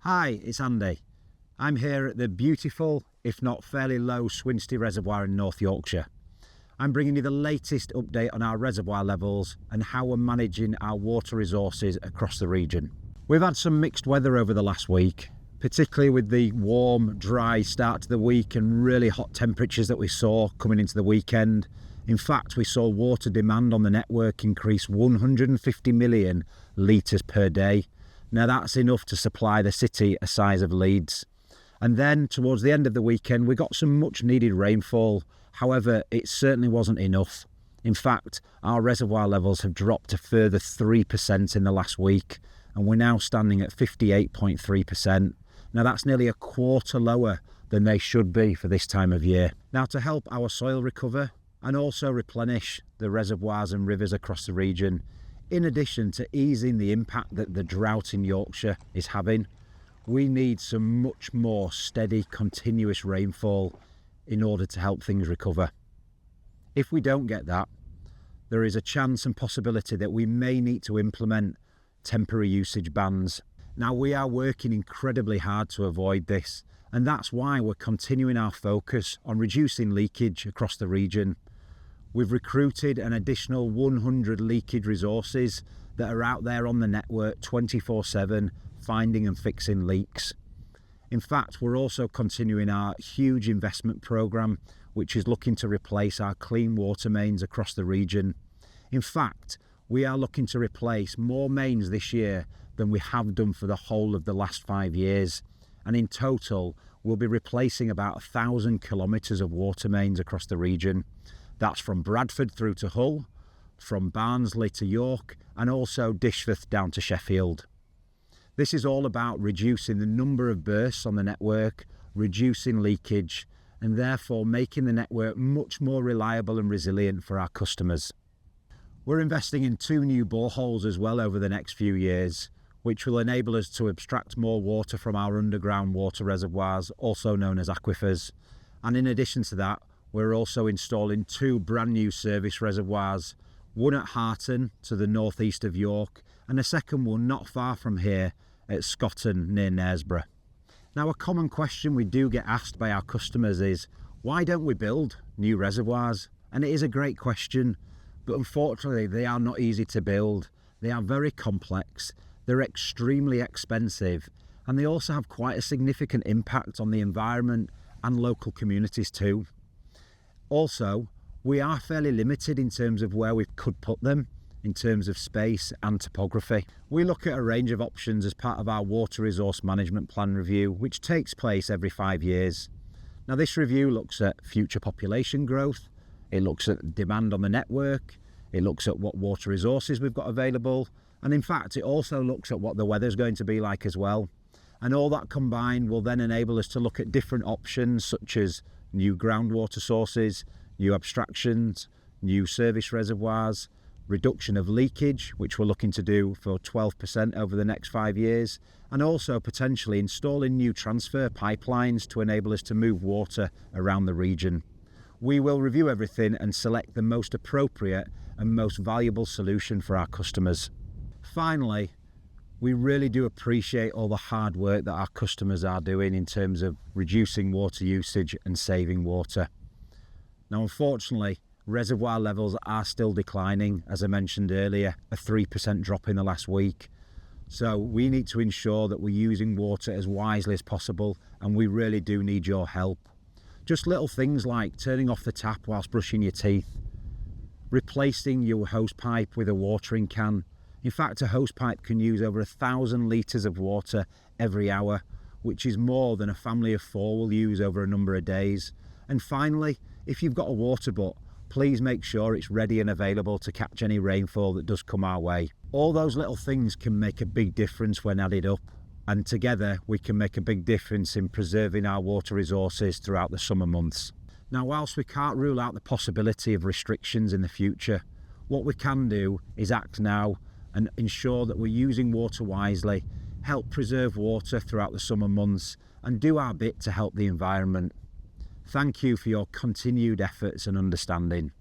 Hi, it's Andy. I'm here at the beautiful, if not fairly low, Swinsty Reservoir in North Yorkshire. I'm bringing you the latest update on our reservoir levels and how we're managing our water resources across the region. We've had some mixed weather over the last week, particularly with the warm, dry start to the week and really hot temperatures that we saw coming into the weekend. In fact, we saw water demand on the network increase 150 million litres per day. Now that's enough to supply the city a size of Leeds. And then towards the end of the weekend, we got some much needed rainfall. However, it certainly wasn't enough. In fact, our reservoir levels have dropped a further 3% in the last week, and we're now standing at 58.3%. Now that's nearly a quarter lower than they should be for this time of year. Now, to help our soil recover and also replenish the reservoirs and rivers across the region, in addition to easing the impact that the drought in Yorkshire is having, we need some much more steady, continuous rainfall in order to help things recover. If we don't get that, there is a chance and possibility that we may need to implement temporary usage bans. Now, we are working incredibly hard to avoid this, and that's why we're continuing our focus on reducing leakage across the region. We've recruited an additional 100 leakage resources that are out there on the network 24/7, finding and fixing leaks. In fact, we're also continuing our huge investment programme, which is looking to replace our clean water mains across the region. In fact, we are looking to replace more mains this year than we have done for the whole of the last 5 years. And in total, we'll be replacing about 1,000 kilometres of water mains across the region. That's from Bradford through to Hull, from Barnsley to York, and also Dishforth down to Sheffield. This is all about reducing the number of bursts on the network, reducing leakage, and therefore making the network much more reliable and resilient for our customers. We're investing in 2 new boreholes as well over the next few years, which will enable us to abstract more water from our underground water reservoirs, also known as aquifers. And in addition to that, we're also installing 2 brand new service reservoirs, one at Harton to the northeast of York, and a second one not far from here at Scotton near Knaresborough. Now, a common question we do get asked by our customers is, why don't we build new reservoirs? And it is a great question, but unfortunately they are not easy to build. They are very complex, they're extremely expensive, and they also have quite a significant impact on the environment and local communities too. Also, we are fairly limited in terms of where we could put them, in terms of space and topography. We look at a range of options as part of our water resource management plan review, which takes place every 5 years. Now, this review looks at future population growth, it looks at demand on the network, it looks at what water resources we've got available, and in fact, it also looks at what the weather's going to be like as well. And all that combined will then enable us to look at different options such as new groundwater sources, new abstractions, new service reservoirs, reduction of leakage, which we're looking to do for 12% over the next 5 years, and also potentially installing new transfer pipelines to enable us to move water around the region. We will review everything and select the most appropriate and most valuable solution for our customers. Finally, we really do appreciate all the hard work that our customers are doing in terms of reducing water usage and saving water. Now, unfortunately, reservoir levels are still declining, as I mentioned earlier, a 3% drop in the last week. So we need to ensure that we're using water as wisely as possible, and we really do need your help. Just little things like turning off the tap whilst brushing your teeth, replacing your hose pipe with a watering can. In fact, a hose pipe can use over 1,000 litres of water every hour, which is more than a family of 4 will use over a number of days. And finally, if you've got a water butt, please make sure it's ready and available to catch any rainfall that does come our way. All those little things can make a big difference when added up, and together we can make a big difference in preserving our water resources throughout the summer months. Now, whilst we can't rule out the possibility of restrictions in the future, what we can do is act now and ensure that we're using water wisely, help preserve water throughout the summer months, and do our bit to help the environment. Thank you for your continued efforts and understanding.